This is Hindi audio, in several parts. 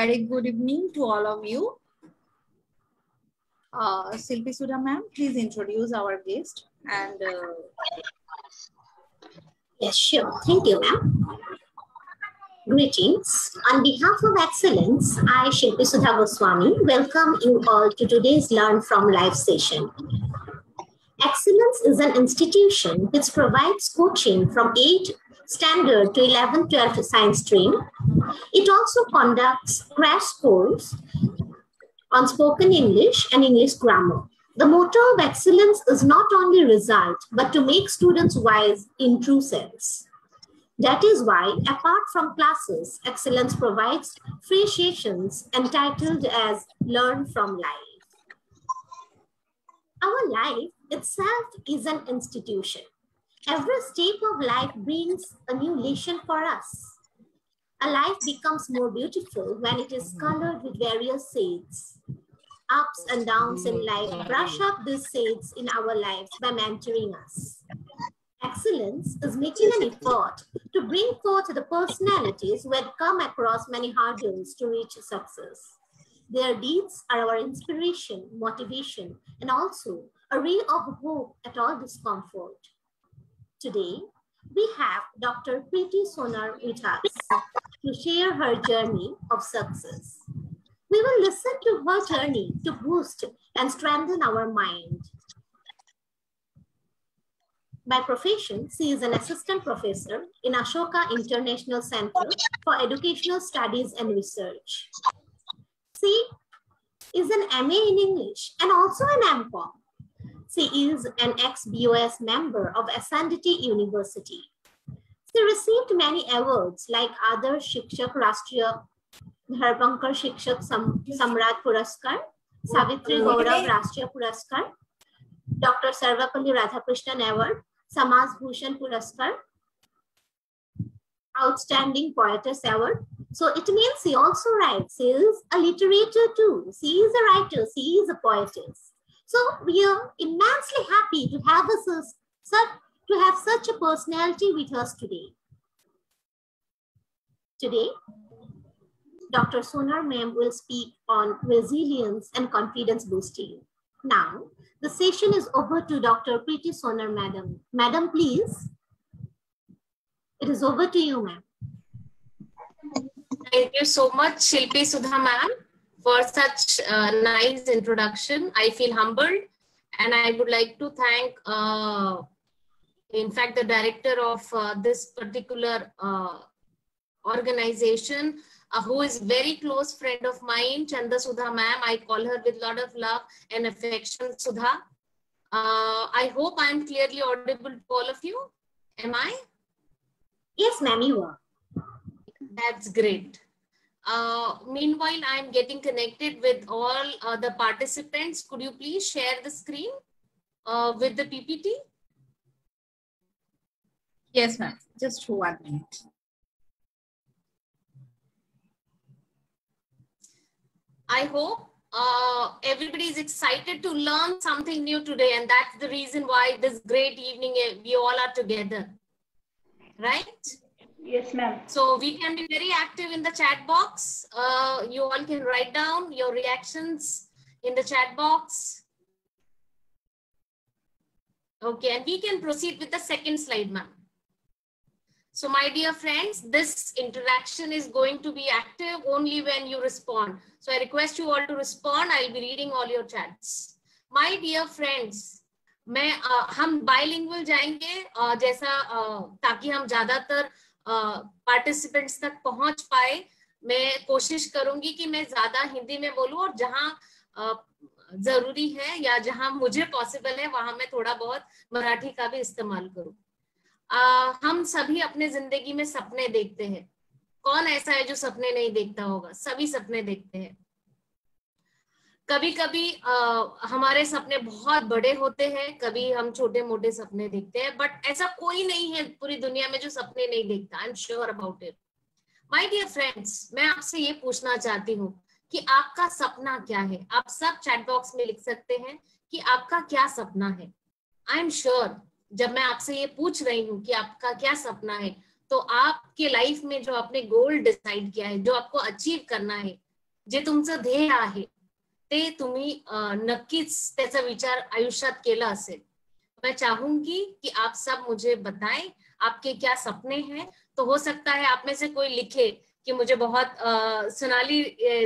very good evening to all of you. Shilpi Sudha ma'am, please introduce our guest and Yes, sure. Thank you, ma'am. Greetings. On behalf of Excellence, I, Shilpi Sudha Goswami, welcome you all to today's Learn from Life session. Excellence is an institution which provides coaching from 8th standard to 11th, 12th science stream. It also conducts crash course on spoken English and English grammar. The motto of Excellence is not only result, but to make students wise in true sense. That is why, apart from classes, Excellence provides free sessions entitled as Learn from Life. Our life itself is an institution. Every step of life brings a new lesson for us. A life becomes more beautiful when it is colored with various shades. Ups and downs in life brush up these shades in our lives by mentoring us. Excellence is making an effort to bring forth the personalities who had come across many hurdles to reach success. Their deeds are our inspiration, motivation, and also a ray of hope at all discomfort. Today, we have Dr. Preeti Sonar with us to share her journey of success. We will listen to her journey to boost and strengthen our mind. By profession, she is an assistant professor in Ashoka International Center for Educational Studies and Research. She is an MA in English and also an MCom. She is an ex-BOS member of Ascendity University. She received many awards like Adarsh Shikshak Rashtriya Dharpankar Shikshak Samrat Puraskar, Savitri Gaurav Rashtriya Puraskar, Dr. Sarvapalli Radhakrishnan Award, Samaj Bhushan Puraskar, Outstanding Poetess Award. So it means she also writes. She is a literature too. She is a writer. She is a poetess. So we are immensely happy to have such a personality with us today. Today, Dr. Sonar ma'am will speak on resilience and confidence boosting. Now, the session is over to Dr. Preeti Sonar madam. Madam, please. It is over to you, ma'am. Thank you so much, Shilpi Sudha ma'am, for such a nice introduction. I feel humbled, and I would like to thank, in fact, the director of this particular organization, who is very close friend of mine, Chanda Sudha ma'am. I call her with a lot of love and affection, Sudha. I hope I am clearly audible to all of you. Am I? Yes, ma'am, you are. That's great. Meanwhile, I'm getting connected with all the participants. Could you please share the screen with the PPT? yes, ma'am. Just 1 minute. I hope everybody is excited to learn something new today, and that's the reason why this great evening we all are together, right? Yes, ma'am. So we can be very active in the chat box. You all can write down your reactions in the chat box. Okay, and we can proceed with the second slide, ma'am. So my dear friends, this interaction is going to be active only when you respond. So I request you all to respond. I'll be reading all your chats. My dear friends, हम bilingual जाएंगे जैसा ताकि हम ज़्यादातर participants तक पहुँच पाए. मैं कोशिश करूँगी कि मैं ज़्यादा हिंदी में बोलूँ और जहाँ ज़रूरी है या जहाँ मुझे possible है वहाँ मैं थोड़ा बहुत मराठी का भी इस्तेमाल करूँ. हम सभी अपने जिंदगी में सपने देखते हैं. कौन ऐसा है जो सपने नहीं देखता होगा? सभी सपने देखते हैं. कभी कभी हमारे सपने बहुत बड़े होते हैं, कभी हम छोटे मोटे सपने देखते हैं, बट ऐसा कोई नहीं है पूरी दुनिया में जो सपने नहीं देखता. I am sure about it. My dear friends, मैं आपसे ये पूछना चाहती हूँ कि आपका सपना क्या है? आप सब चैट बॉक्स में लिख सकते हैं कि आपका क्या सपना है. आई एम श्योर जब मैं आपसे ये पूछ रही हूँ कि आपका क्या सपना है, तो आपके लाइफ में जो आपने गोल डिसाइड किया है, जो आपको अचीव करना है, जे तुमचं ध्येय आहे ते तुम्ही नक्कीच त्याचा विचार आयुष्यात केला असेल. मैं चाहूंगी कि आप सब मुझे बताएं आपके क्या सपने हैं. तो हो सकता है आप में से कोई लिखे कि मुझे बहुत सोनाली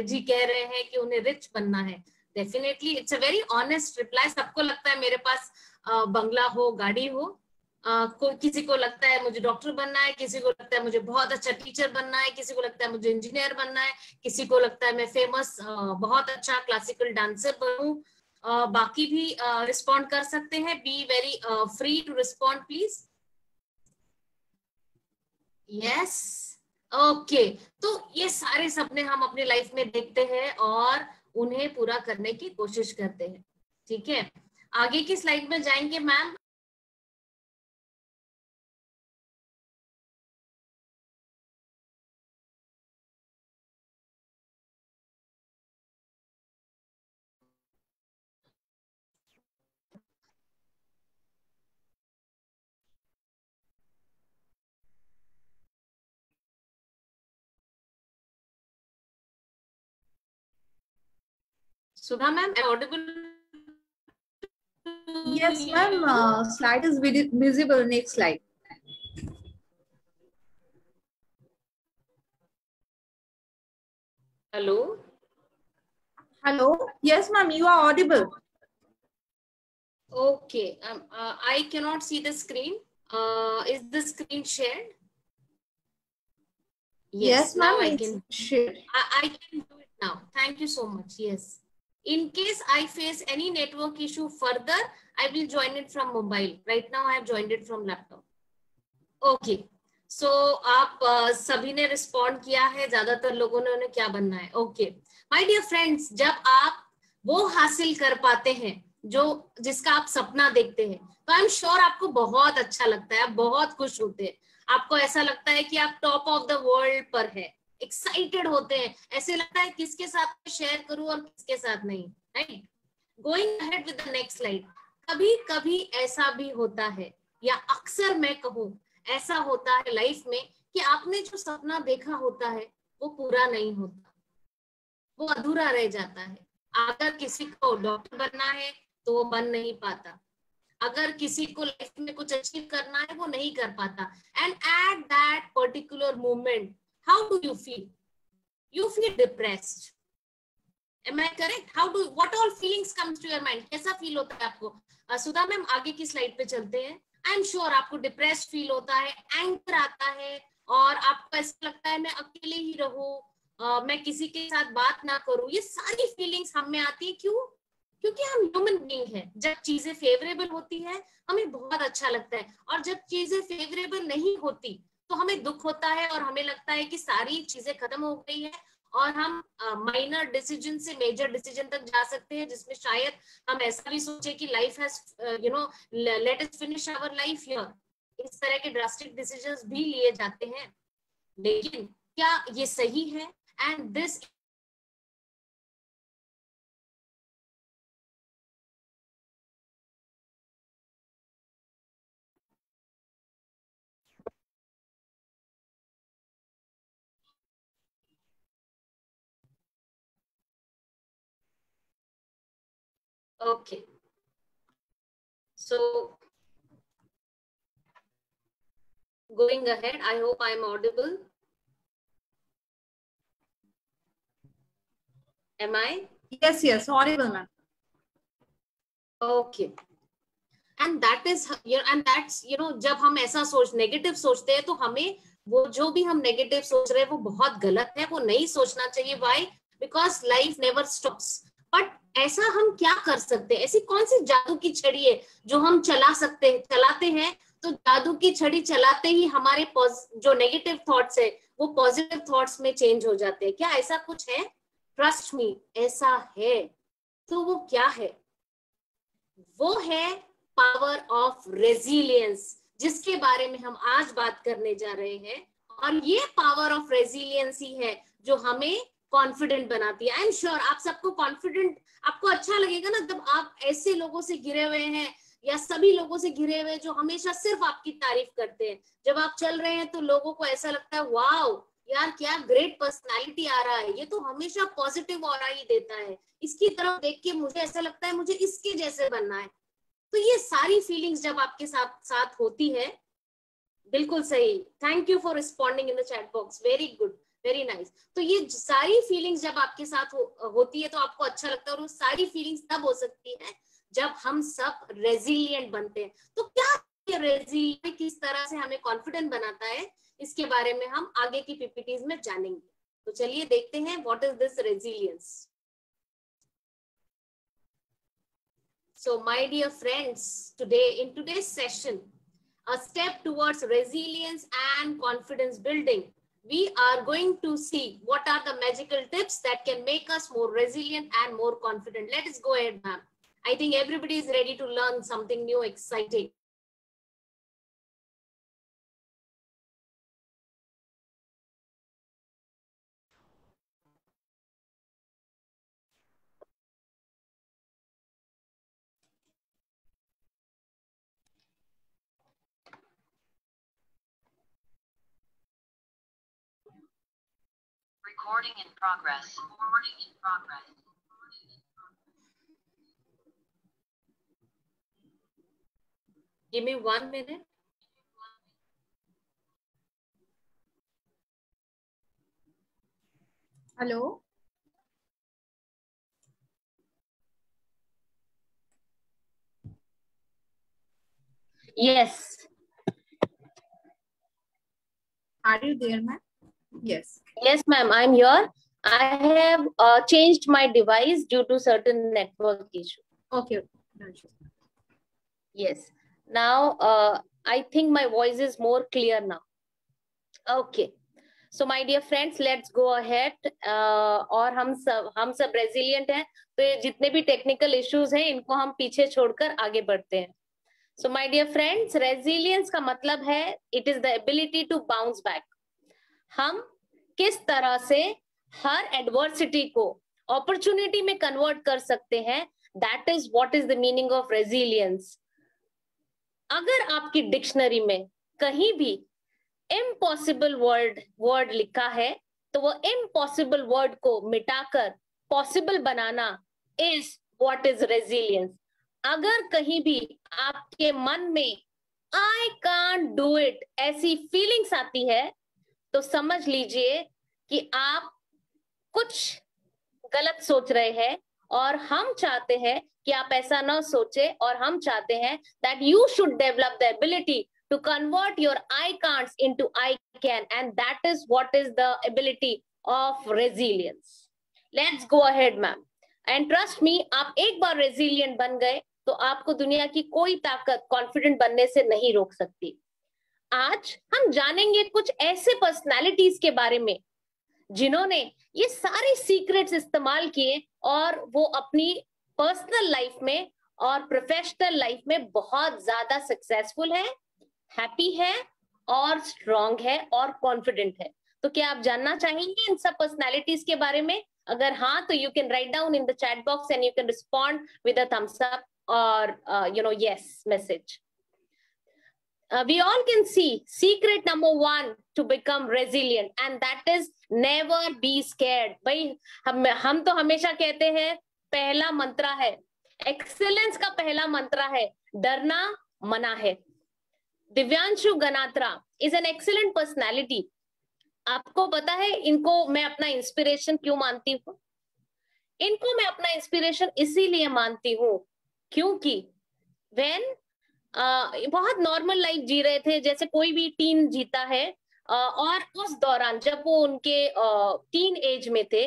जी कह रहे हैं कि उन्हें रिच बनना है. Definitely it's a very honest reply. सबको लगता है मेरे पास बंगला हो, गाड़ी हो. किसी को लगता है मुझे डॉक्टर बनना है, किसी को लगता है मुझे बहुत अच्छा टीचर बनना है, किसी को लगता है मुझे इंजीनियर बनना है, किसी को लगता है मैं फेमस बहुत अच्छा क्लासिकल डांसर बनूं. बाकी भी रिस्पॉन्ड कर सकते हैं. Be very free to respond please. Yes, okay. तो ये सारे सपने हम अपने लाइफ में देखते हैं और उन्हें पूरा करने की कोशिश करते हैं. ठीक है, आगे की स्लाइड में जाएंगे ma'am. Sudha ma'am, am I audible? Yes, ma'am. Slide is visible. Next slide. Hello. Hello. Yes, ma'am. You are audible. Okay. I cannot see the screen. Is the screen shared? Yes, ma'am. Now I It's can. shared. I can do it now. Thank you so much. Yes. In case I face any network issue further, I will join it from mobile. Right now, I have joined it from laptop. Okay. So आप सभी ने रिस्पॉन्ड किया है. ज्यादातर लोगों ने उन्हें क्या बनना है. ओके माय डियर फ्रेंड्स, जब आप वो हासिल कर पाते हैं जो जिसका आप सपना देखते हैं तो आई एम श्योर आपको बहुत अच्छा लगता है, आप बहुत खुश होते हैं. आपको ऐसा लगता है कि आप टॉप ऑफ द वर्ल्ड पर है, एक्साइटेड होते हैं, ऐसे लगता है किसके साथ शेयर करूं और किसके साथ नहीं. Right, going ahead with the next slide. कभी कभी ऐसा भी होता है, या अक्सर मैं कहूं ऐसा होता है लाइफ में कि आपने जो सपना देखा होता है वो पूरा नहीं होता, वो अधूरा रह जाता है. अगर किसी को डॉक्टर बनना है तो वो बन नहीं पाता. अगर किसी को लाइफ में कुछ अचीव करना है वो नहीं कर पाता. And at that particular moment how do you feel? You feel depressed. Am I correct? What all feelings comes to your mind? कैसा फील होता है आपको? सुधा मैम आगे की स्लाइड पे चलते हैं. आई एम श्योर आपको डिप्रेस्ड फील होता है, एंगर आता है और आपको ऐसा लगता है मैं अकेले ही रहूं, मैं किसी के साथ बात ना करूं. ये सारी फीलिंग्स हम में आती है. क्यों? क्योंकि हम ह्यूमन बीइंग है. जब चीजें फेवरेबल होती है हमें बहुत अच्छा लगता है, और जब चीजें फेवरेबल नहीं होती तो हमें दुख होता है और हमें लगता है कि सारी चीजें खत्म हो गई है और हम माइनर डिसीजन से मेजर डिसीजन तक जा सकते हैं, जिसमें शायद हम ऐसा भी सोचे कि life has let us finish our life here. इस तरह के ड्रास्टिक डिसीजंस भी लिए जाते हैं. लेकिन क्या ये सही है? And this okay. So going ahead, I hope I am audible. Am I? Yes, yes. Audible, ma'am. Okay. And that is, and that's, जब हम ऐसा नेगेटिव सोचते हैं तो हमें वो जो भी हम नेगेटिव सोच रहे हैं वो बहुत गलत है, वो नहीं सोचना चाहिए. Why? Because life never stops. But ऐसा हम क्या कर सकते हैं? ऐसी कौन सी जादू की छड़ी है जो हम चलाते हैं तो जादू की छड़ी चलाते ही हमारे जो नेगेटिव थॉट्स है वो पॉजिटिव थॉट्स में चेंज हो जाते हैं? क्या ऐसा कुछ है? ट्रस्ट मी, ऐसा है. तो वो क्या है? वो है पावर ऑफ रेजिलियंस, जिसके बारे में हम आज बात करने जा रहे हैं. और ये पावर ऑफ रेजिलियंस ही है जो हमें कॉन्फिडेंट बनाती है. आई एम श्योर आप सबको कॉन्फिडेंट, आपको अच्छा लगेगा ना जब आप ऐसे लोगों से घिरे हुए हैं या सभी लोगों से घिरे हुए जो हमेशा सिर्फ आपकी तारीफ करते हैं. जब आप चल रहे हैं तो लोगों को ऐसा लगता है वाओ यार क्या ग्रेट पर्सनालिटी आ रहा है, ये तो हमेशा पॉजिटिव ऑरा ही देता है, इसकी तरफ देख के मुझे ऐसा लगता है मुझे इसके जैसे बनना है। तो ये सारी फीलिंग्स जब आपके साथ होती है, बिल्कुल सही, thank you for responding in the chat box, very good, very nice. तो ये सारी फीलिंग्स जब आपके साथ होती है तो आपको अच्छा लगता है, और वो सारी फीलिंग्स तब हो सकती है जब हम सब रेजिलिएंट बनते हैं। तो क्या ये रेजिलिएंट किस तरह से हमें कॉन्फिडेंट बनाता है, इसके बारे में हम आगे की पीपीटीज में जानेंगे। तो चलिए देखते हैं what is this resilience. So my dear friends, in today's session, a step towards resilience and confidence building, we are going to see what are the magical tips that can make us more resilient and more confident. Let us go ahead, ma'am. I think everybody is ready to learn something new, exciting. Recording in progress. Recording in progress. Give me 1 minute. Hello. Yes. Are you there, ma'am? Yes. Yes, ma'am, I'm here. I have changed my device due to certain network issue. Okay. Yes. Now, I think my voice is more clear now. Okay. So my dear friends, let's go ahead. और हम सब resilient हैं, तो ये जितने भी technical issues हैं इनको हम पीछे छोड़कर आगे बढ़ते हैं. So my dear friends, resilience का मतलब है it is the ability to bounce back. हम किस तरह से हर adversity को opportunity में convert कर सकते हैं, that is what is the meaning of resilience. अगर आपकी डिक्शनरी में कहीं भी इम्पॉसिबल वर्ड लिखा है तो वो इम्पॉसिबल वर्ड को मिटाकर पॉसिबल बनाना इज व्हाट इज रेजिलियंस. अगर कहीं भी आपके मन में आई कांट डू इट ऐसी फीलिंग्स आती है तो समझ लीजिए कि आप कुछ गलत सोच रहे हैं, और हम चाहते हैं कि आप ऐसा ना सोचे, और हम चाहते हैं that you should develop the ability to convert your I can'ts into I can, and that is what is the ability of resilience. Let's go ahead, ma'am. And trust me, आप एक बार resilient बन गए तो आपको दुनिया की कोई ताकत confident बनने से नहीं रोक सकती. आज हम जानेंगे कुछ ऐसे पर्सनालिटीज के बारे में जिन्होंने ये सारे सीक्रेट्स इस्तेमाल किए और वो अपनी पर्सनल लाइफ में और प्रोफेशनल लाइफ में बहुत ज्यादा सक्सेसफुल है, हैप्पी है और स्ट्रॉन्ग है और कॉन्फिडेंट है. तो क्या आप जानना चाहेंगे इन सब पर्सनालिटीज के बारे में? अगर हाँ तो you can write down in the chat box and you can respond with a thumbs up और yes message. We all can see secret number 1 to become resilient, and that is never be scared. भाई हम तो हमेशा कहते हैं पहला मंत्रा है, एक्सेलेंस का पहला मंत्रा है डरना मना है. Divyanshu Ganatra is an excellent personality. आपको पता है इनको मैं अपना इंस्पिरेशन क्यों मानती हूँ? इनको मैं अपना इंस्पिरेशन इसीलिए मानती हूँ क्योंकि बहुत नॉर्मल लाइफ जी रहे थे जैसे कोई भी टीन जीता है, और उस दौरान जब वो उनके टीन एज में थे,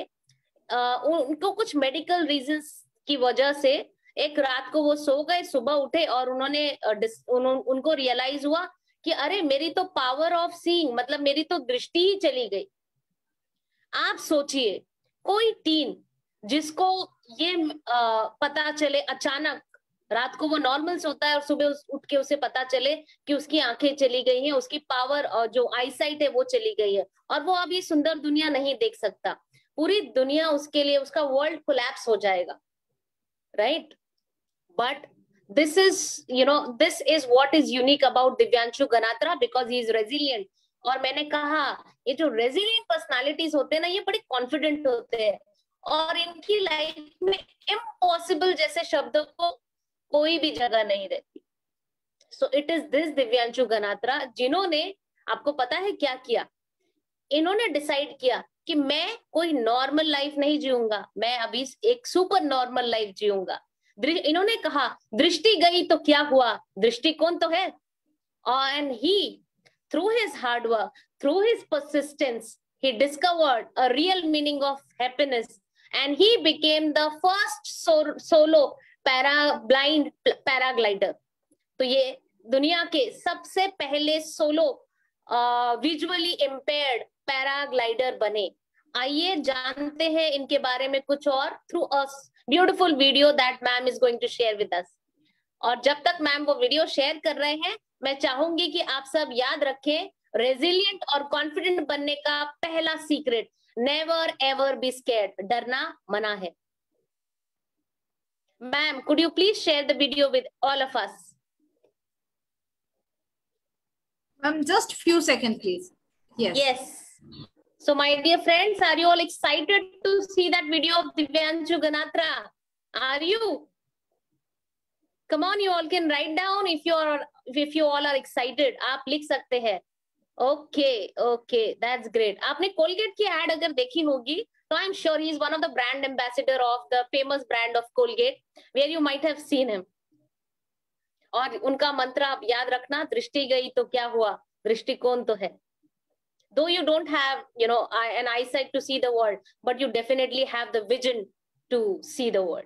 उनको कुछ मेडिकल रीजंस की वजह से एक रात को वो सो गए, सुबह उठे और उनको रियलाइज हुआ कि अरे मेरी तो पावर ऑफ सीइंग, मतलब मेरी तो दृष्टि ही चली गई. आप सोचिए कोई टीन जिसको ये पता चले अचानक, रात को वो नॉर्मल सोता है और सुबह उठ के उसे पता चले कि उसकी आंखें चली गई हैं, उसकी पावर और जो आईसाइट है वो चली गई है, और वो अब ये सुंदर दुनिया नहीं देख सकता. पूरी दुनिया उसके लिए, उसका वर्ल्ड कोलैप्स हो जाएगा, right? But this is what is unique about Divyanshu Ganatra, because he is resilient. और मैंने कहा ये जो रेजिलिएंट पर्सनालिटीज होते हैं ना, ये बड़ी कॉन्फिडेंट होते हैं और इनकी लाइफ में इम्पॉसिबल जैसे शब्दों को कोई भी जगह नहीं रहती. So it is this Divyanshu Ganatra जिन्होंने, आपको पता है क्या किया, इन्होंने डिसाइड किया कि मैं कोई नॉर्मल लाइफ नहीं जीऊंगा, मैं अभी एक सुपर नॉर्मल लाइफ जीऊंगा. इन्होंने कहा दृष्टि गई तो क्या हुआ, दृष्टिकोण तो है. And he, through his hard work, through his persistence, he discovered a real meaning of happiness, and he became the first solo blind paraglider. तो ये दुनिया के सबसे पहले सोलो विजुअली इम्पेयर्ड पैराग्लाइडर बने. आइए जानते हैं इनके बारे में कुछ और through a beautiful video that ma'am is going to share with us. और जब तक मैम वो वीडियो शेयर कर रहे हैं, मैं चाहूंगी कि आप सब याद रखें रेजिलिएंट और कॉन्फिडेंट बनने का पहला secret, never ever be scared, डरना मना है. Ma'am, could you please share the video with all of us? Ma'am, just few seconds, please. Yes. Yes. So, my dear friends, are you all excited to see that video of Divyanshu Ganatra? Are you? Come on, you all can write down if you all are excited. आप लिख सकते हैं. Okay, that's great. आपने Colgate की ad अगर देखी होगी, तो I'm sure he is one of the brand ambassador of the famous brand of Colgate, where you might have seen him. और उनका मंत्र आप याद रखना, दृष्टि गई तो क्या हुआ, दृष्टिकोण तो है. Though you don't have, an eyesight to see the world, but you definitely have the vision to see the world.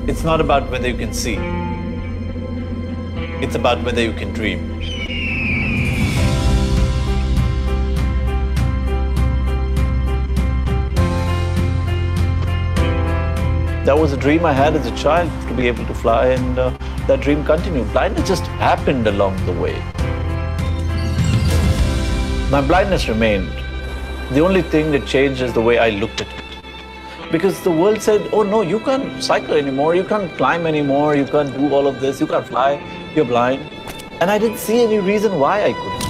It's not about whether you can see. It's about whether you can dream. That was a dream I had as a child, to be able to fly, and that dream continued. Blindness just happened along the way. My blindness remained. The only thing that changed is the way I looked at it. Because the world said, oh no, you can't cycle anymore, you can't climb anymore, you can't do all of this, you can't fly, you're blind. And I didn't see any reason why I couldn't.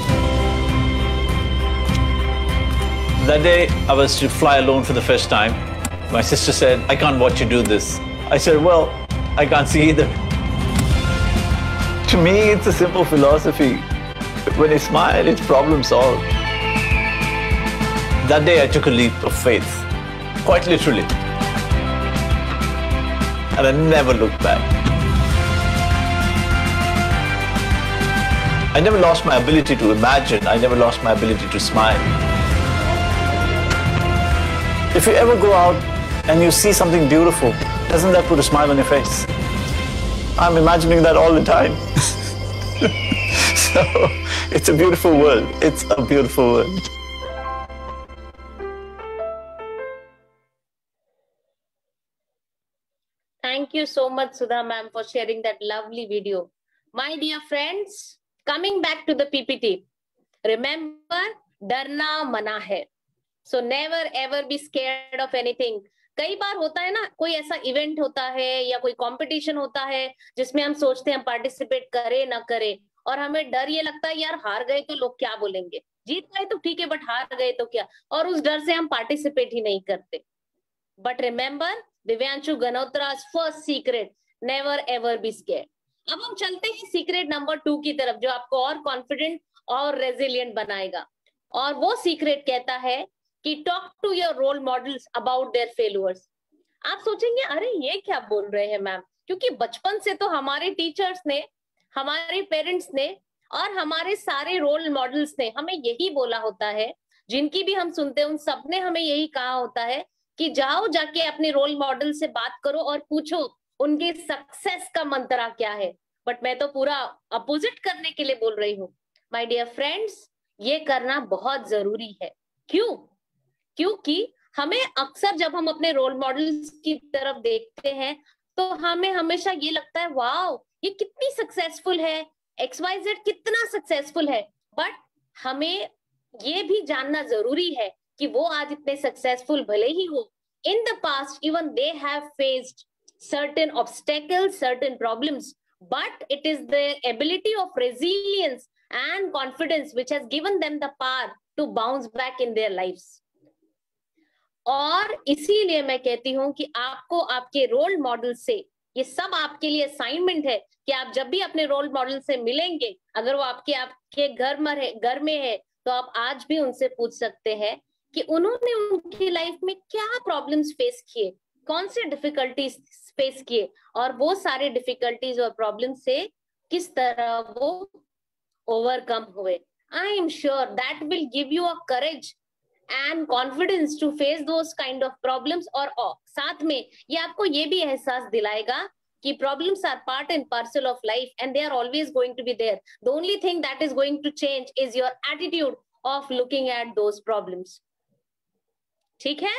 That day, I was to fly alone for the first time. My sister said, I can't watch you do this. I said, well, I can't see either. To me, it's a simple philosophy. When I smile, it's problem solved. That day, I took a leap of faith. Quite literally. And I never looked back. I never lost my ability to imagine. I never lost my ability to smile. If you ever go out and you see something beautiful, doesn't that put a smile on your face? I'm imagining that all the time. So, it's a beautiful world. It's a beautiful world. Thank you so much, Sudha ma'am, for sharing that lovely video. My dear friends, coming back to the PPT, remember, डरना मना है. So never ever be scared of anything. कई बार होता है ना, कोई ऐसा इवेंट होता है या कोई कंपटीशन होता है जिसमें हम सोचते हैं हम पार्टिसिपेट करें ना करें, और हमें डर ये लगता है यार हार गए तो लोग क्या बोलेंगे, जीत गए तो ठीक है बट हार गए तो क्या, और उस डर से हम पार्टिसिपेट ही नहीं करते. But remember, Divyanshu Ganotra's first secret, never ever be scared. अब हम चलते हैं सीक्रेट नंबर 2 की तरफ, जो आपको और कॉन्फिडेंट और रेजिलिएंट बनाएगा. और वो सीक्रेट कहता है कि talk to your role models about their failures. आप सोचेंगे अरे ये क्या बोल रहे हैं मैम, क्योंकि बचपन से तो हमारे टीचर्स ने, हमारे पेरेंट्स ने और हमारे सारे रोल मॉडल्स ने हमें यही बोला होता है, जिनकी भी हम सुनते हैं उन सबने हमें यही कहा होता है कि जाओ जाके अपने रोल मॉडल से बात करो और पूछो उनके सक्सेस का मंत्र क्या है. बट मैं तो पूरा अपोजिट करने के लिए बोल रही हूँ. माय डियर फ्रेंड्स, ये करना बहुत जरूरी है. क्यों? क्योंकि हमें अक्सर जब हम अपने रोल मॉडल्स की तरफ देखते हैं तो हमें हमेशा ये लगता है वाओ ये कितनी सक्सेसफुल है, XYZ कितना सक्सेसफुल है. बट हमें ये भी जानना जरूरी है कि वो आज इतने सक्सेसफुल भले ही हो, in the past even they have faced certain obstacles, certain problems but it is the ability of resilience and confidence which has given them the power to bounce back in their lives. और इसीलिए मैं कहती हूं कि आपको आपके रोल मॉडल से, ये सब आपके लिए असाइनमेंट है कि आप जब भी अपने रोल मॉडल से मिलेंगे, अगर वो आपके घर में है तो आप आज भी उनसे पूछ सकते हैं कि उन्होंने उनकी लाइफ में क्या प्रॉब्लम्स फेस किए, कौन से डिफिकल्टीज फेस किए, और वो सारे डिफिकल्टीज और प्रॉब्लम से किस तरह वो ओवरकम हुए. आई am sure that will give you a courage and confidence to face those kind of problems. और साथ में ये आपको ये भी एहसास दिलाएगा कि problems are part and parcel of life and they are always going to be there. The only thing that is going to change is your attitude of looking at those problems. ठीक है?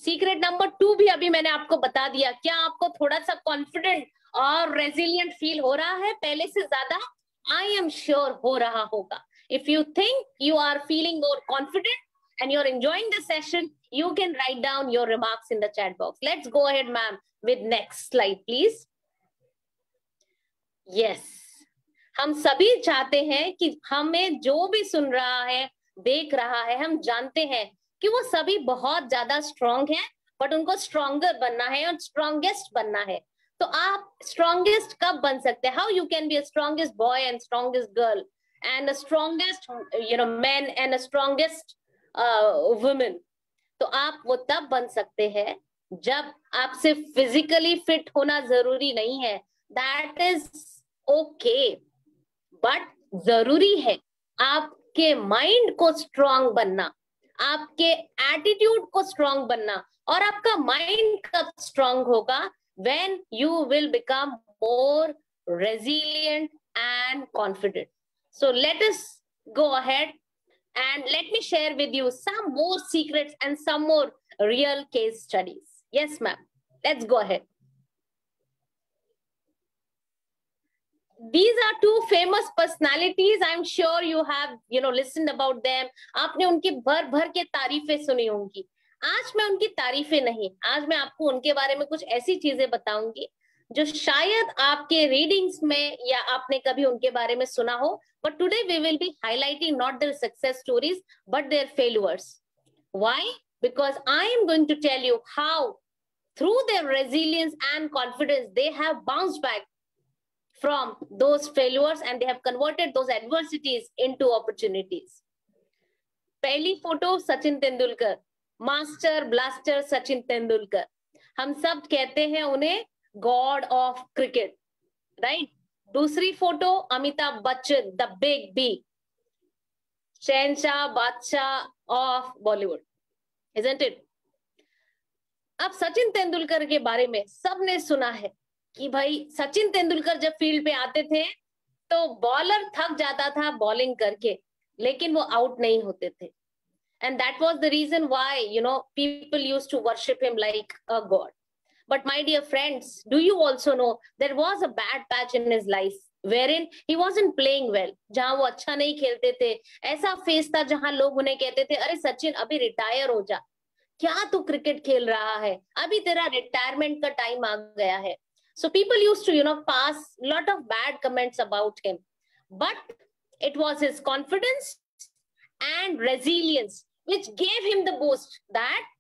सीक्रेट नंबर 2 भी अभी मैंने आपको बता दिया. क्या आपको थोड़ा सा कॉन्फिडेंट और रेजिलियंट फील हो रहा है पहले से ज्यादा? आई एम श्योर हो रहा होगा. If you think you are feeling more confident and you're enjoying the session, you can write down your remarks in the chat box. Let's go ahead, ma'am, with next slide, please. Yes. हम सभी चाहते हैं कि हमें जो भी सुन रहा है, देख रहा है, हम जानते हैं कि वो सभी बहुत ज्यादा स्ट्रांग हैं, बट उनको स्ट्रॉन्गर बनना है और स्ट्रॉन्गेस्ट बनना है. तो आप स्ट्रॉन्गेस्ट कब बन सकते हैं? How you can be a strongest boy and strongest girl and a strongest man and a strongest women? तो आप वो तब बन सकते हैं जब आप सिर्फ फिजिकली फिट होना जरूरी नहीं है. दैट इज ओके, बट जरूरी है आपके माइंड को स्ट्रांग बनना, आपके एटीट्यूड को स्ट्रांग बनना. और आपका माइंड कब स्ट्रांग होगा? When you will become more resilient and confident. So let us go ahead and let me share with you some more secrets and some more real case studies. Yes, ma'am. Let's go ahead. These are two famous personalities. I'm sure you have, listened about them. आपने उनकी भर भर के तारीफें सुनी होंगी. आज मैं उनकी तारीफें नहीं, आज मैं आपको उनके बारे में कुछ ऐसी चीजें बताऊंगी जो शायद आपके रीडिंग्स में या आपने कभी उनके बारे में सुना हो. But today we will be highlighting not their success stories, but their failures. Why? Because I am going to tell you how, through their resilience and confidence, they have bounced back from those failures and they have converted those adversities into opportunities. पहली photo Sachin Tendulkar, master blaster Sachin Tendulkar. हम सब कहते हैं उन्हें गॉड ऑफ क्रिकेट, राइट? दूसरी photo Amitabh Bachchan, the big B, शहंशाह बादशाह ऑफ बॉलीवुड, इजंट इट? अब सचिन तेंदुलकर के बारे में सबने सुना है कि भाई सचिन तेंदुलकर जब फील्ड पे आते थे तो बॉलर थक जाता था बॉलिंग करके, लेकिन वो आउट नहीं होते थे. And that was the reason why people used to worship him like a god. But my dear friends, do you also know there was a bad patch in his life wherein he wasn't playing well, जहां वो अच्छा नहीं खेलते थे. ऐसा फेस था जहां लोग उन्हें कहते थे, अरे सचिन अभी रिटायर हो जा, क्या तू क्रिकेट खेल रहा है, अभी तेरा रिटायरमेंट का टाइम आ गया है. So people used to pass lot of bad comments about him, but it was his confidence and resilience which gave him the boost that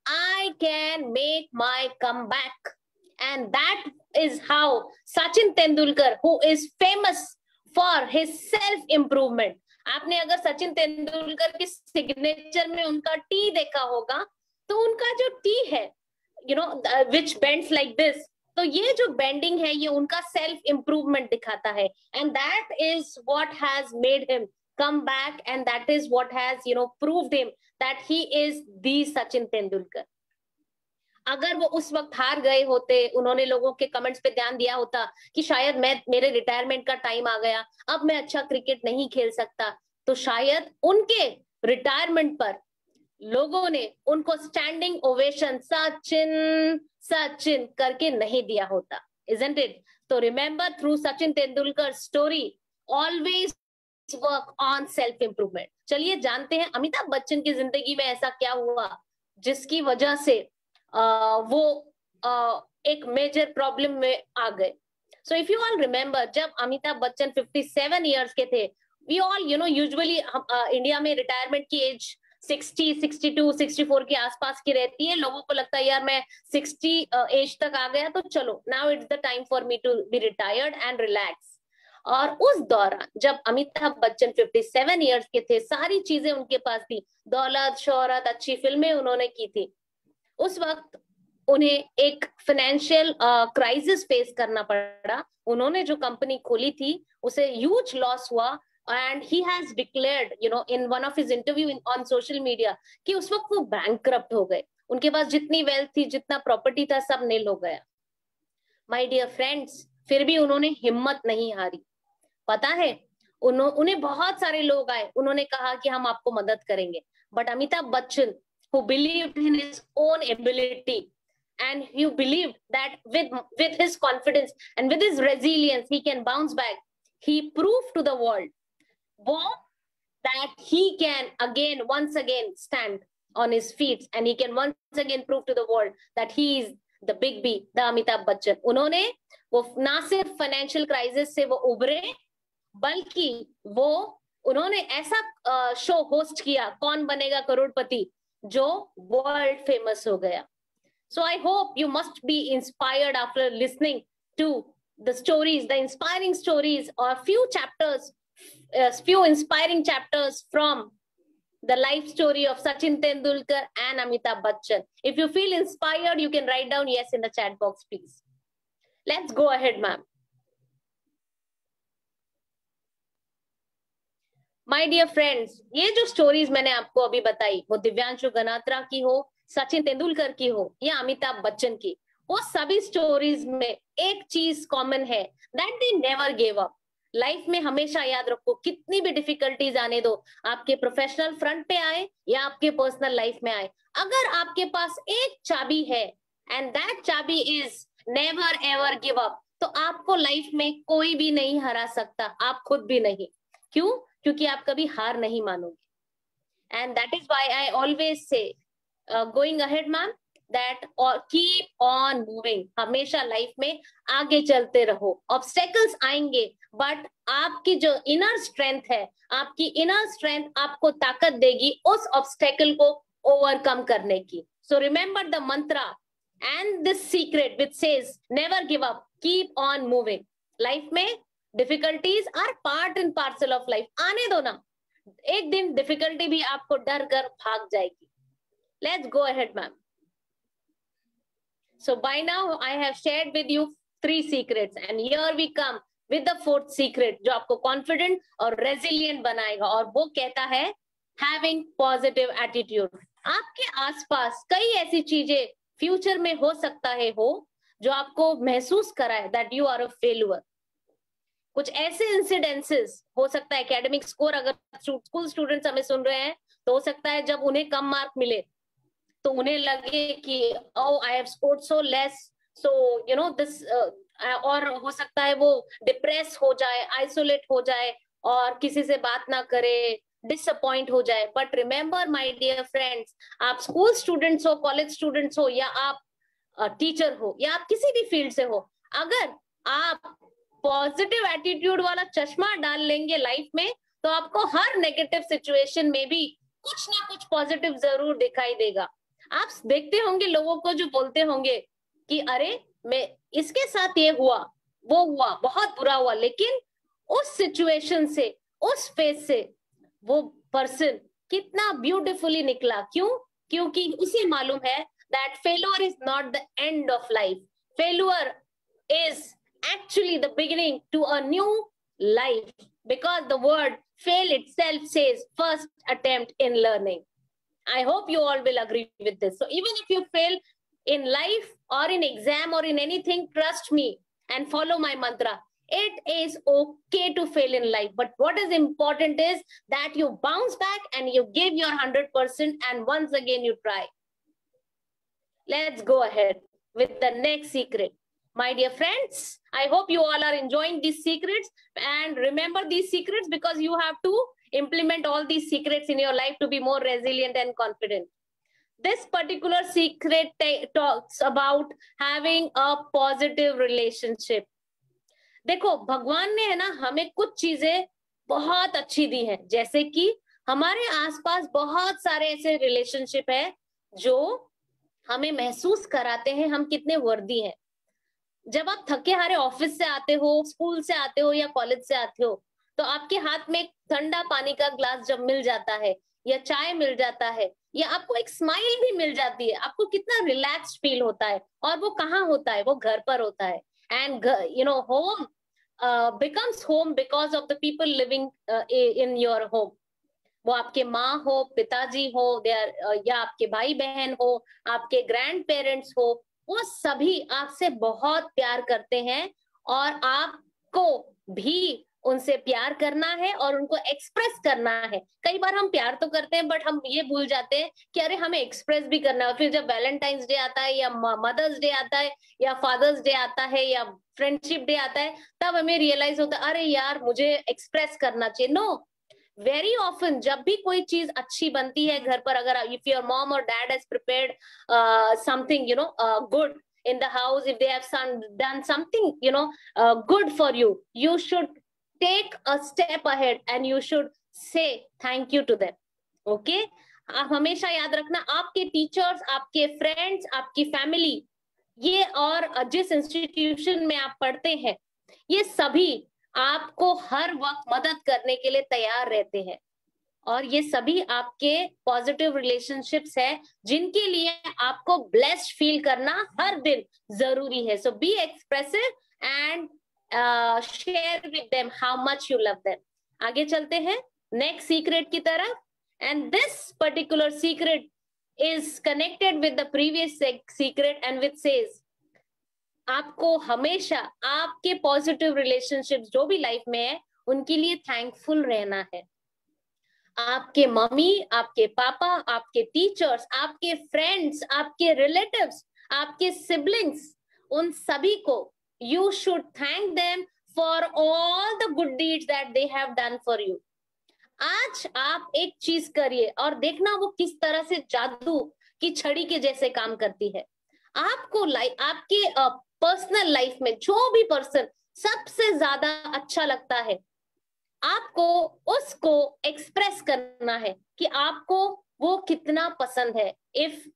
I can make my comeback. And that is how Sachin Tendulkar, who is famous for his self-improvement. आपने अगर सचिन तेंदुलकर की सिग्नेचर में उनका टी देखा होगा तो उनका जो टी है, which bends like this, तो ये जो बेंडिंग है ये उनका सेल्फ इम्प्रूवमेंट दिखाता है. And that is what has made him come back, and that is what has proved him that he is the Sachin Tendulkar. अगर वो उस वक्त हार गए होते, उन्होंने लोगों के कमेंट्स पे ध्यान दिया होता कि शायद मेरे रिटायरमेंट का टाइम आ गया, अब मैं अच्छा क्रिकेट नहीं खेल सकता, तो शायद उनके रिटायरमेंट पर लोगों ने उनको स्टैंडिंग ओवेशन सचिन सचिन करके नहीं दिया होता, isn't it? तो remember, through Sachin Tendulkar story, always work on self improvement. चलिए जानते हैं अमिताभ बच्चन की जिंदगी में ऐसा क्या हुआ जिसकी वजह से वो एक मेजर प्रॉब्लम में आ गए. So if you all remember, जब अमिताभ बच्चन 57 years के थे, we all usually इंडिया में रिटायरमेंट की एज 60, 62, 64 के आसपास की रहती है. लोगों को लगता है यार मैं 60 एज तक आ गया तो चलो, now it's the time for me to be retired and relax. और उस दौरान जब अमिताभ बच्चन 57 इयर्स के थे, सारी चीजें उनके पास थी, दौलत, शोहरत, अच्छी फिल्में उन्होंने की थी. उस वक्त उन्हें एक फाइनेंशियल क्राइसिस फेस करना पड़ा. उन्होंने जो कंपनी खोली थी उसे ह्यूज लॉस हुआ and he has declared in one of his interview on social media कि उस वक्त वो बैंकक्रप्ट हो गए. उनके पास जितनी वेल्थ थी, जितना प्रॉपर्टी था, सब नील हो गया. माय डियर फ्रेंड्स, फिर भी उन्होंने हिम्मत नहीं हारी. पता है, उन्हें बहुत सारे लोग आए, उन्होंने कहा कि हम आपको मदद करेंगे. But Amitabh Bachchan, who believed in his own ability and he believed that with his confidence and with his resilience he can bounce back, he proved to the world that he can once again stand on his feet and he can once again prove to the world that he is the big B, the Amitabh Bachchan. उन्होंने वो ना सिर्फ फाइनेंशियल क्राइसिस से वो उभरे, बल्कि उन्होंने ऐसा शो होस्ट किया, कौन बनेगा करोड़पति, जो वर्ल्ड फेमस हो गया. So I hope you must be inspired after listening to the stories, the inspiring stories, or few inspiring chapters from the life story of Sachin Tendulkar and Amitabh Bachchan. If you feel inspired, you can write down yes in the chat box, please. Let's go ahead, ma'am. My dear friends, ये जो स्टोरीज मैंने आपको अभी बताई, वो दिव्यांशु गनात्रा की हो, सचिन तेंदुलकर की हो या अमिताभ बच्चन की, वो सभी स्टोरीज में एक चीज कॉमन है, that they never give up. Life में हमेशा याद रखो, कितनी भी डिफिकल्टीज आने दो, आपके प्रोफेशनल फ्रंट पे आए या आपके पर्सनल लाइफ में आए, अगर आपके पास एक चाबी है एंड दैट चाबी is never ever give up, तो आपको लाइफ में कोई भी नहीं हरा सकता, आप खुद भी नहीं. क्यों? क्योंकि आप कभी हार नहीं मानोगे. And that is why I always say going ahead ma'am, that keep on moving. हमेशा लाइफ में आगे चलते रहो. ऑब्स्टेकल्स आएंगे, बट आपकी जो इनर स्ट्रेंथ है, आपकी इनर स्ट्रेंथ आपको ताकत देगी उस ऑब्स्टेकल को ओवरकम करने की. So remember the mantra and this secret which says never give up, keep on moving. Life में difficulties are part and parcel of life. आने दो ना, एक दिन डिफिकल्टी भी आपको डर कर भाग जाएगी. Let's go ahead ma'am. So by now I have shared with you 3 secrets and here we come with the 4th secret, जो आपको कॉन्फिडेंट और रेजिलिएंट बनाएगा, और वो कहता है हैविंग पॉजिटिव एटीट्यूड. आपके आसपास कई ऐसी चीजें फ्यूचर में हो सकता है जो आपको महसूस कराए that you are a failure. कुछ ऐसे इंसिडेंसेस हो सकता है, एकेडमिक स्कोर, अगर स्कूल स्टूडेंट्स हमें सुन रहे हैं तो हो सकता है जब उन्हें कम मार्क मिले तो उन्हें लगे कि oh I have scored so less, so you know this और हो सकता है वो डिप्रेस हो जाए, आइसोलेट हो जाए और किसी से बात ना करे, डिसअपॉइंट हो जाए. But remember my dear friends, आप स्कूल स्टूडेंट्स हो, कॉलेज स्टूडेंट्स हो, या आप टीचर हो, या आप किसी भी फील्ड से हो, अगर आप पॉजिटिव एटीट्यूड वाला चश्मा डाल लेंगे लाइफ में, तो आपको हर नेगेटिव सिचुएशन में भी कुछ ना कुछ पॉजिटिव जरूर दिखाई देगा. आप देखते होंगे लोगों को जो बोलते होंगे कि अरे मैं इसके साथ ये हुआ, वो हुआ, बहुत बुरा हुआ, लेकिन उस सिचुएशन से, उस फेज से वो पर्सन कितना ब्यूटीफुली निकला. क्यों? क्योंकि उसे मालूम है that failure is not the end of life. Failure is actually the beginning to a new life, because the word fail itself says first attempt in learning. I hope you all will agree with this. So even if you fail in life or in exam or in anything, trust me and follow my mantra. It is okay to fail in life, but what is important is that you bounce back and you give your 100% and once again you try. Let's go ahead with the next secret. My dear friends, I hope you all are enjoying these secrets, and remember these secrets because you have to implement all these secrets in your life to be more resilient and confident. This particular secret talks about having a positive relationship. देखो भगवान ने है ना हमें कुछ चीजें बहुत अच्छी दी है, जैसे कि हमारे आसपास बहुत सारे ऐसे रिलेशनशिप है जो हमें महसूस कराते हैं हम कितने वर्दी हैं। जब आप थके हारे ऑफिस से आते हो, स्कूल से आते हो या कॉलेज से आते हो, तो आपके हाथ में एक ठंडा पानी का ग्लास जब मिल जाता है या चाय मिल जाता है या आपको एक स्माइल भी मिल जाती है, आपको कितना रिलैक्स फील होता है। और वो कहाँ होता है? वो घर पर होता है। And you know home becomes home because of the people living in your home. वो आपके माँ हो, पिताजी हो, या आपके भाई बहन हो, आपके ग्रैंड पेरेंट्स हो, वो सभी आपसे बहुत प्यार करते हैं और आपको भी उनसे प्यार करना है और उनको एक्सप्रेस करना है। कई बार हम प्यार तो करते हैं बट हम ये भूल जाते हैं कि अरे हमें एक्सप्रेस भी करना है। फिर जब वैलेंटाइंस डे आता है या मदर्स डे आता है या फादर्स डे आता है या फ्रेंडशिप डे आता है, तब हमें रियलाइज होता है अरे यार मुझे एक्सप्रेस करना चाहिए। नो, वेरी ऑफन जब भी कोई चीज अच्छी बनती है घर पर, अगर इफ योर मॉम और dad has prepared something good in the house, if they have done something good for you, you should take a step ahead and you should say thank you to them. Okay, आप हमेशा याद रखना आपके टीचर्स, आपके फ्रेंड्स, आपकी फैमिली, ये और जिस इंस्टीट्यूशन में आप पढ़ते हैं, ये सभी आपको हर वक्त मदद करने के लिए तैयार रहते हैं और ये सभी आपके पॉजिटिव रिलेशनशिप्स है जिनके लिए आपको ब्लेस्ड फील करना हर दिन जरूरी है। So be expressive and share with them how much you love them. आगे चलते हैं नेक्स्ट सीक्रेट की तरफ, and this particular secret is connected with the previous secret and with says आपको हमेशा आपके पॉजिटिव रिलेशनशिप्स जो भी लाइफ में है उनके लिए थैंकफुल रहना है। आपके मम्मी, आपके पापा, आपके टीचर्स, आपके फ्रेंड्स, आपके रिलेटिव्स, आपके सिबलिंग्स, उन सभी को you should thank them for all the good deeds that they have done for you. आज आप एक चीज करिए और देखना वो किस तरह से जादू की छड़ी के जैसे काम करती है। आपको आपके पर्सनल लाइफ में जो भी पर्सन सबसे ज्यादा अच्छा लगता है, आपको उसको एक्सप्रेस करना है कि आपको वो कितना पसंद है।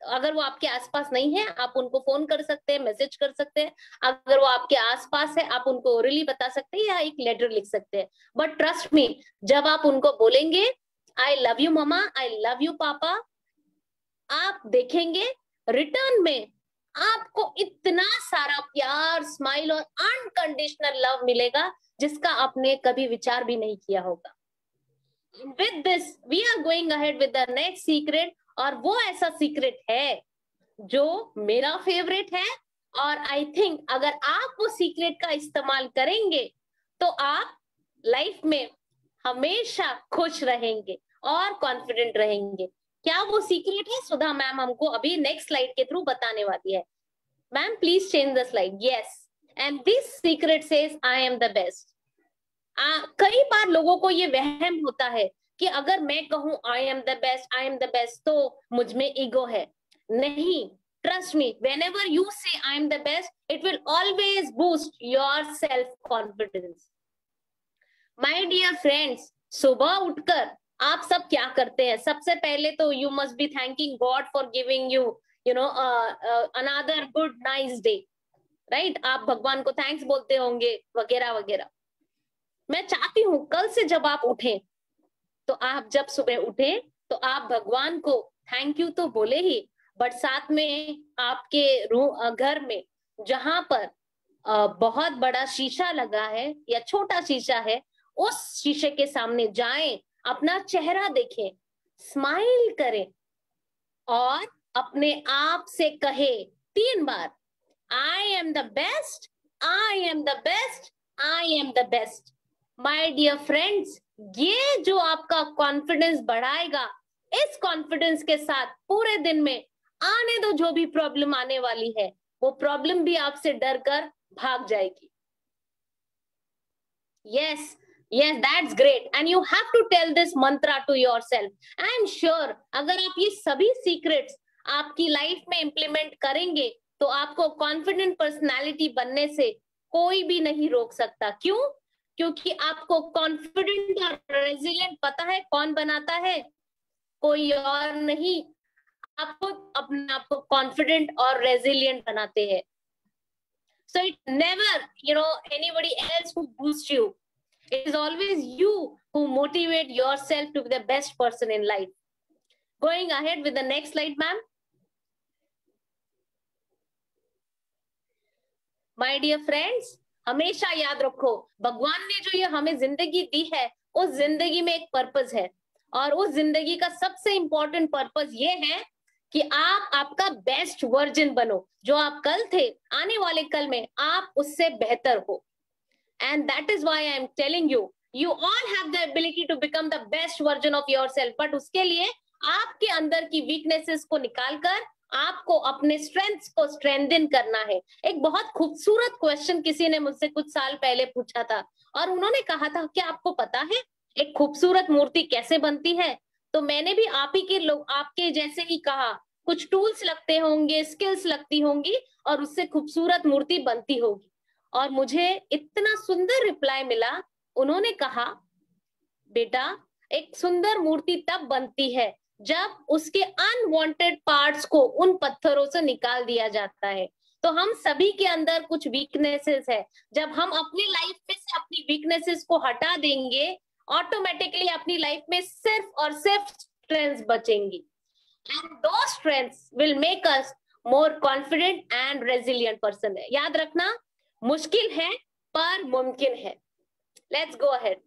अगर वो आपके आसपास नहीं है, आप उनको फोन कर सकते हैं, मैसेज कर सकते हैं। अगर वो आपके आसपास है, आप उनको ओरली बता सकते हैं या एक लेटर लिख सकते हैं। बट ट्रस्ट मी, जब आप उनको बोलेंगे I love you mama, I love you पापा, आप देखेंगे रिटर्न में आपको इतना सारा प्यार, स्माइल और अनकंडीशनल लव मिलेगा जिसका आपने कभी विचार भी नहीं किया होगा। With this, we are going ahead with the next secret, और वो ऐसा सीक्रेट है जो मेरा फेवरेट है और आई थिंक अगर आप वो सीक्रेट का इस्तेमाल करेंगे तो आप लाइफ में हमेशा खुश रहेंगे और कॉन्फिडेंट रहेंगे। क्या वो सीक्रेट है? सुधा मैम हमको अभी नेक्स्ट स्लाइड के थ्रू बताने वाली है। Ma'am please change the slide. Yes, and this secret says I am the best. कई बार लोगों को ये वहम होता है कि अगर मैं कहूं आई am the best, I am the best, तो मुझ में ईगो है। नहीं, trust me, whenever you say I am the best, it will always boost your self confidence. My dear friends, सुबह उठकर आप सब क्या करते हैं? सबसे पहले तो you must be thanking God for giving you another good nice day, right? आप भगवान को थैंक्स बोलते होंगे वगैरह वगैरह। मैं चाहती हूं कल से जब आप उठें, तो आप जब सुबह उठें तो आप भगवान को थैंक यू तो बोले ही, बट साथ में आपके घर में जहां पर बहुत बड़ा शीशा लगा है या छोटा शीशा है, उस शीशे के सामने जाएं, अपना चेहरा देखें, स्माइल करें और अपने आप से कहे 3 बार I am the best, I am the best, I am the best. My dear friends, ये जो आपका कॉन्फिडेंस बढ़ाएगा, इस कॉन्फिडेंस के साथ पूरे दिन में आने दो जो भी प्रॉब्लम आने वाली है, वो प्रॉब्लम भी आपसे डर कर भाग जाएगी। Yes, yes, that's great, and you have to tell this mantra to yourself. I am sure अगर आप ये सभी सीक्रेट्स आपकी लाइफ में इंप्लीमेंट करेंगे तो आपको कॉन्फिडेंट पर्सनालिटी बनने से कोई भी नहीं रोक सकता। क्यों? क्योंकि आपको कॉन्फिडेंट और रेजिलिएंट पता है कौन बनाता है? कोई और नहीं, आपको अपने आप को कॉन्फिडेंट और रेजिलिएंट बनाते हैं। So it's never, anybody else who boosts you. It is always you who motivate yourself to be the best person in life. Going ahead with the next slide, ma'am. My dear friends, हमेशा याद रखो, भगवान ने जो ये हमें जिंदगी दी है, उस जिंदगी में एक पर्पस है, और उस जिंदगी का सबसे इंपॉर्टेंट पर्पस ये है कि आप आपका बेस्ट वर्जन बनो। जो आप कल थे, आने वाले कल में आप उससे बेहतर हो। And that is why I am telling you, you all have the ability to become the best version of yourself, but उसके लिए आपके अंदर की वीकनेसेस को निकालकर आपको अपने स्ट्रेंथ्स को स्ट्रेंथन करना है। एक बहुत खूबसूरत क्वेश्चन किसी ने मुझसे कुछ साल पहले पूछा था, और उन्होंने कहा था कि आपको पता है एक खूबसूरत मूर्ति कैसे बनती है? तो मैंने भी आप ही के लोग आपके जैसे ही कहा, कुछ टूल्स लगते होंगे, स्किल्स लगती होंगी, और उससे खूबसूरत मूर्ति बनती होगी। और मुझे इतना सुंदर रिप्लाई मिला। उन्होंने कहा, बेटा, एक सुंदर मूर्ति तब बनती है जब उसके अनवांटेड पार्ट्स को उन पत्थरों से निकाल दिया जाता है। तो हम सभी के अंदर कुछ वीकनेसेस है, जब हम अपनी लाइफ में से अपनी वीकनेसेस को हटा देंगे, ऑटोमेटिकली अपनी लाइफ में सिर्फ और सिर्फ strengths बचेंगी। And those strengths will make us more confident and resilient person है। याद रखना, मुश्किल है पर मुमकिन है। Let's go ahead.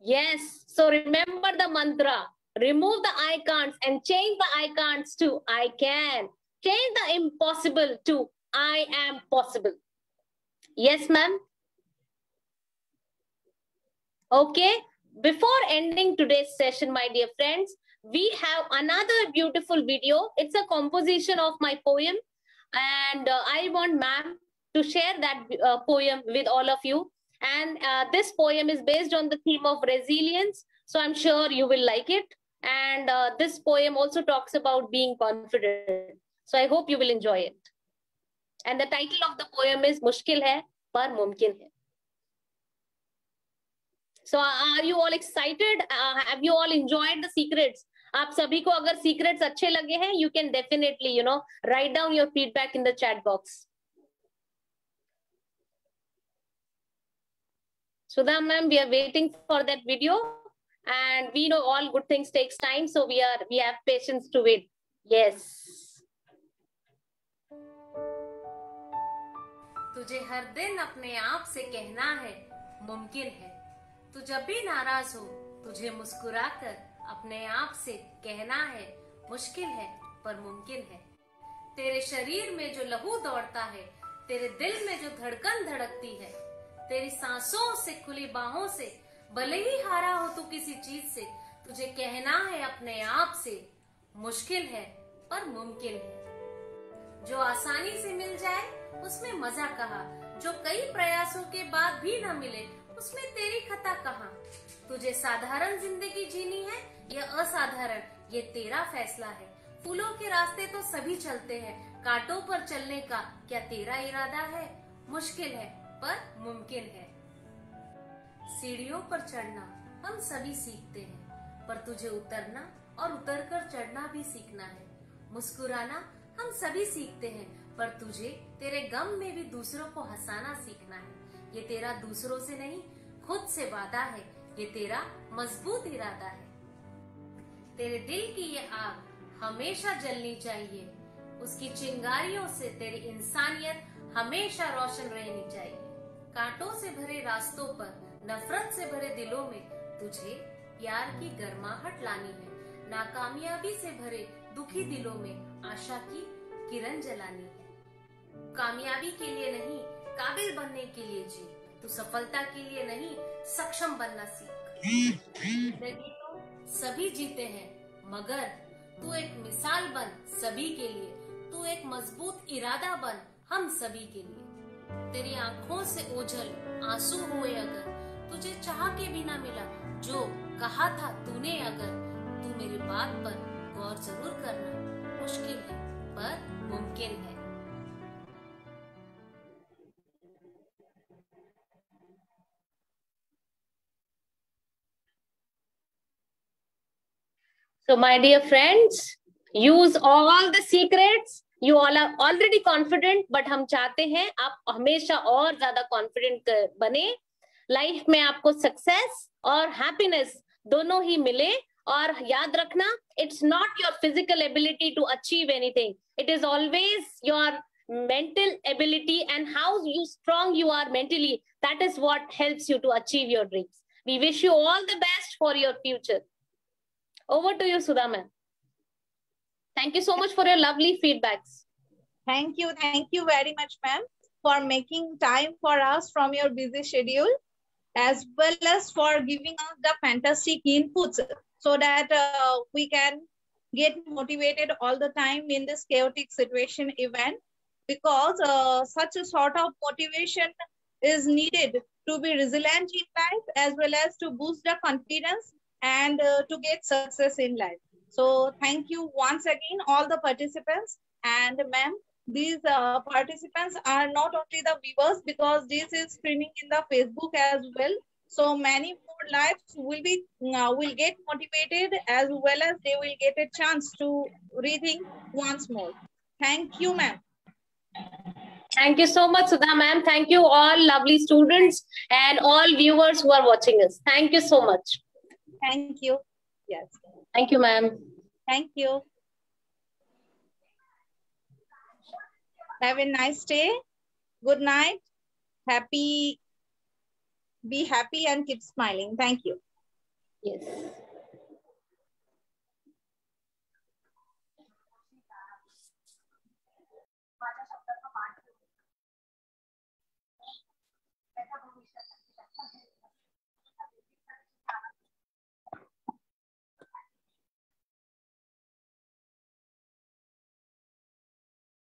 Yes, so remember the mantra. Remove the I can'ts and change the I can'ts to I can. Change the impossible to I am possible. Yes, ma'am. Okay. Before ending today's session, my dear friends, we have another beautiful video. It's a composition of my poem, and I want ma'am to share that poem with all of you. And this poem is based on the theme of resilience, so I'm sure you will like it. And this poem also talks about being confident. So I hope you will enjoy it. And the title of the poem is Mushkil hai par mumkin hai. So are you all excited? Have you all enjoyed the secrets? आप सभी को अगर secrets अच्छे लगे हैं, you can definitely, write down your feedback in the chat box. Sudha ma'am, we are waiting for that video, and we know all good things takes time, so we have patience to wait. Yes. तुझे हर दिन अपने आप से कहना है मुमकिन है। तू जब भी नाराज हो, तुझे मुस्कुराकर अपने आप से कहना है मुश्किल है पर मुमकिन है। तेरे शरीर में जो लहू दौड़ता है, तेरे दिल में जो धड़कन धड़कती है, तेरी सांसों से खुली बाहों से, भले ही हारा हो तू किसी चीज से, तुझे कहना है अपने आप से मुश्किल है पर मुमकिन है। जो आसानी से मिल जाए उसमें मजा कहाँ, जो कई प्रयासों के बाद भी न मिले उसमें तेरी खता कहाँ। तुझे साधारण जिंदगी जीनी है या असाधारण, ये तेरा फैसला है। फूलों के रास्ते तो सभी चलते हैं, कांटों पर चलने का क्या तेरा इरादा है? मुश्किल है पर मुमकिन है। सीढ़ियों पर चढ़ना हम सभी सीखते हैं, पर तुझे उतरना और उतरकर चढ़ना भी सीखना है। मुस्कुराना हम सभी सीखते हैं, पर तुझे तेरे गम में भी दूसरों को हंसाना सीखना है। ये तेरा दूसरों से नहीं, खुद से वादा है, ये तेरा मजबूत इरादा है। तेरे दिल की ये आग हमेशा जलनी चाहिए, उसकी चिंगारियों से तेरी इंसानियत हमेशा रोशन रहनी चाहिए। कांटों से भरे रास्तों पर, नफरत से भरे दिलों में तुझे प्यार की गर्माहट लानी है। नाकामयाबी से भरे दुखी दिलों में आशा की किरण जलानी है। कामयाबी के लिए नहीं, काबिल बनने के लिए जी। तू सफलता के लिए नहीं, सक्षम बनना सीख। जिंदगी तो सभी जीते हैं, मगर तू एक मिसाल बन सभी के लिए। तू एक मजबूत इरादा बन हम सभी के लिए। तेरी आंखों से ओझल आंसू हुए अगर, तुझे चाह के भी ना मिला जो कहा था तूने अगर, तू मेरी बात पर गौर जरूर करना। मुश्किल है पर मुमकिन है। So my dear friends, use all the secrets. You all are already confident, but हम चाहते हैं आप हमेशा और ज़्यादा confident बने. Life में आपको success और happiness दोनों ही मिले. और याद रखना, it's not your physical ability to achieve anything. It is always your mental ability and how strong you are mentally. That is what helps you to achieve your dreams. We wish you all the best for your future. Over to you, Sudha ma'am. Thank you so much for your lovely feedbacks. Thank you very much, ma'am, for making time for us from your busy schedule, as well as for giving us the fantastic inputs so that we can get motivated all the time in this chaotic situation event, because such a sort of motivation is needed to be resilient in life, as well as to boost the confidence and to get success in life. So thank you once again, all the participants. And ma'am, these participants are not only the viewers, because this is streaming in the Facebook as well. So many more lives will get motivated, as well as they will get a chance to rethink once more. Thank you, ma'am. Thank you so much, Sudha ma'am. Thank you all lovely students and all viewers who are watching us. Thank you so much. Thank you. Yes. Thank you, ma'am. Thank you. Have a nice day. Good night. Be happy and keep smiling. Thank you. Yes.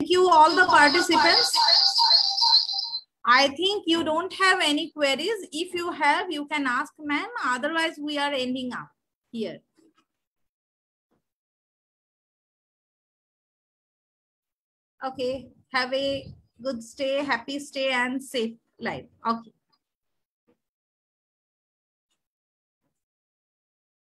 Thank you all the participants. I think you don't have any queries. If you have, you can ask ma'am. Otherwise, we are ending up here. Okay. Have a good stay, happy stay, and safe life. Okay.